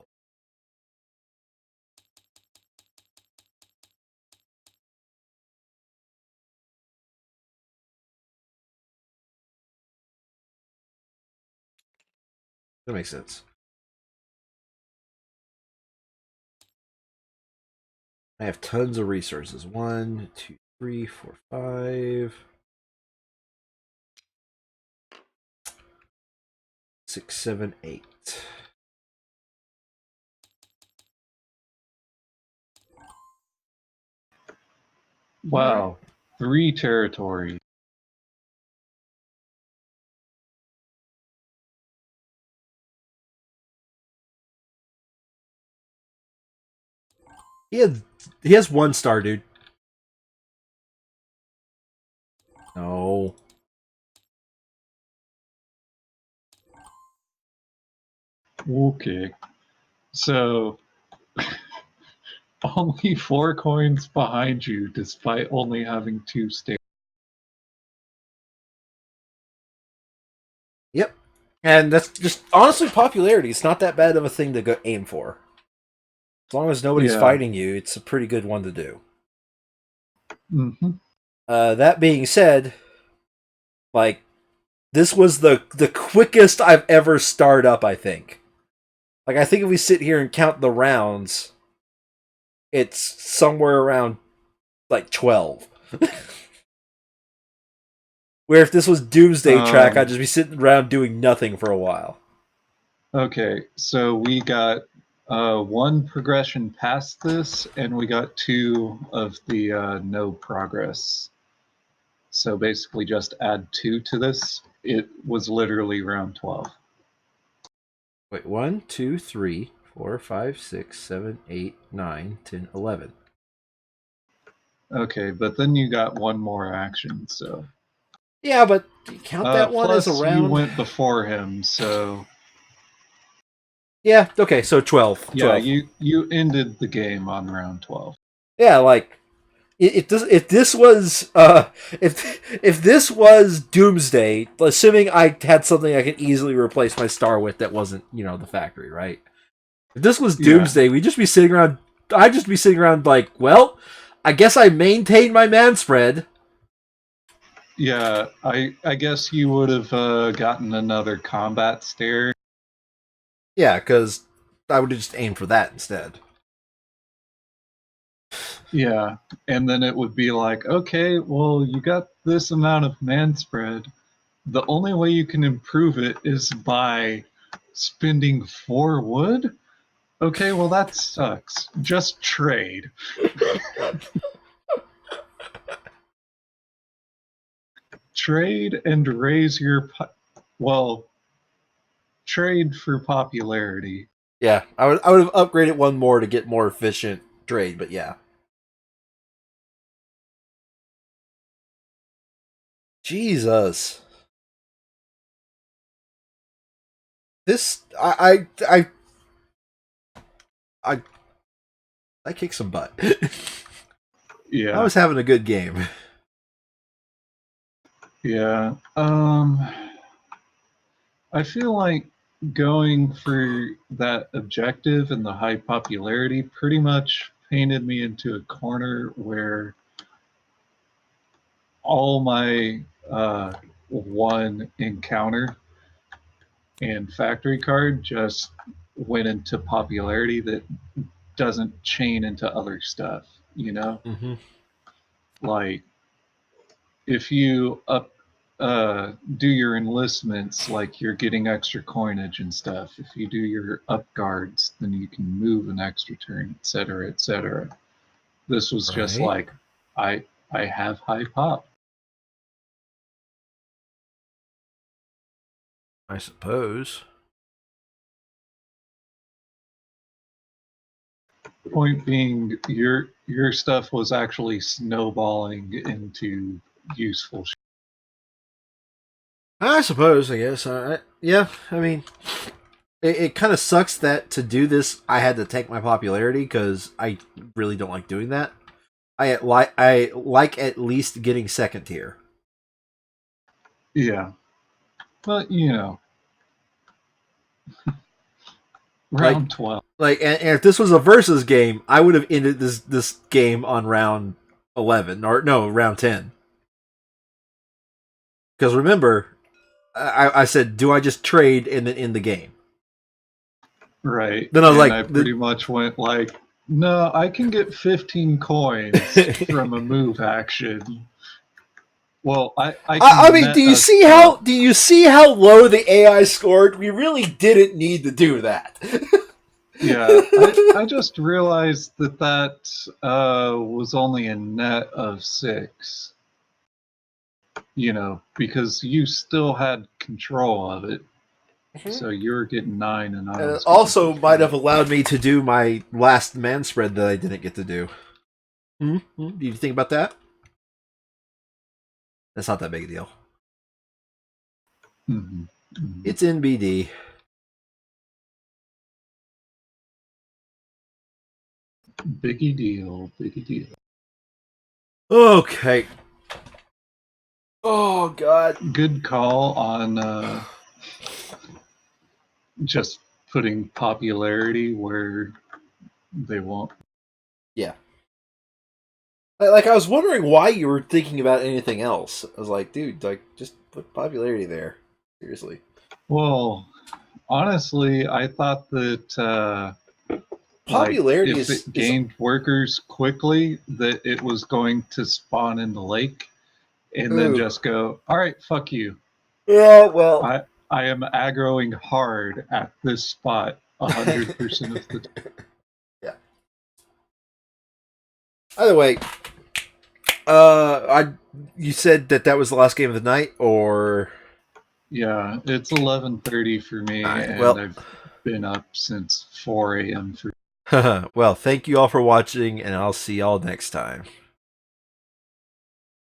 That makes sense. I have tons of resources. 1, 2, 3, 4, 5, 6, 7, 8. Wow. 3 territories. He has 1 star, dude. No. Okay. So only 4 coins behind you, despite only having 2 stairs. Yep. And that's just honestly popularity. It's not that bad of a thing to go aim for. As long as nobody's Yeah. fighting you, it's a pretty good one to do. Mm-hmm. That being said, like this was the quickest I've ever started up. I think. Like I think if we sit here and count the rounds, it's somewhere around like 12. Where if this was Doomsday Track, I'd just be sitting around doing nothing for a while. Okay, so we got 1 progression past this, and we got 2 of the no progress. So basically, just add 2 to this. It was literally round 12. Wait, 1, 2, 3, 4, 5, 6, 7, 8, 9, 10, 11. Okay, but then you got 1 more action, so. Yeah, but do you count that one as a Plus, you round? went before him, so. Yeah, okay, so 12. Yeah, 12. you ended the game on round 12. Yeah, like if this was if this was Doomsday, assuming I had something I could easily replace my star with that wasn't, the factory, right? If this was Yeah, Doomsday, we'd just be sitting around I'd just be sitting around like, well, I guess I maintained my man spread. yeah. I guess you would have gotten another combat stare. Yeah, because I would have just aimed for that instead. Yeah, and then it would be like, okay, well, you got this amount of man spread. The only way you can improve it is by spending 4 wood? Okay, well, that sucks. Just trade. Trade and raise your. Well, trade for popularity. Yeah, I would have upgraded one more to get more efficient trade, but yeah. Jesus. This I I kicked some butt. I Yeah, was having a good game. yeah. I feel like going for that objective and the high popularity pretty much painted me into a corner where all my one encounter and factory card just went into popularity that doesn't chain into other stuff, you know? Mm-hmm. Like if you do your enlistments, like you're getting extra coinage and stuff. If you do your up guards, then you can move an extra turn, etc., etc. This was just Right. like I I have high pop. I suppose. Point being, your stuff was actually snowballing into useful. I suppose. I guess. Yeah. I mean, it kind of sucks that to do this, I had to tank my popularity because I really don't like doing that. I like at least getting second tier. Yeah, but you know, Round 12. And if this was a versus game, I would have ended this game on round 11 or no, round 10. Because remember, I said, do I just trade and then end the game? Right. Then I was and like, I pretty much went like, no, I can get 15 coins from a move action. Well, I can mean, net do you us see up. how low the AI scored? We really didn't need to do that. Yeah, I just realized that was only a net of 6. Because you still had control of it. So you were getting 9 and I And it was getting also might 15. have allowed me to do my last man spread that I didn't get to do. Mm-hmm. Did you think about that? That's not that big a deal. Mm-hmm. Mm-hmm. It's NBD. Biggie deal, biggie deal. Okay. Oh, God. Good call on just putting popularity where they won't. Yeah. Like, I was wondering why you were thinking about anything else. I was like, dude, like, just put popularity there. Seriously. Well, honestly, I thought that like Popularity if is it gained workers quickly, that it was going to spawn in the lake and then ooh. just go, all right, fuck you. Yeah, well. I am aggroing hard at this spot 100% of the time. Yeah. Either way, you said that was the last game of the night, or Yeah, it's 11:30 for me, all right. and Well, I've been up since 4 a.m. for well, thank you all for watching, and I'll see y'all next time.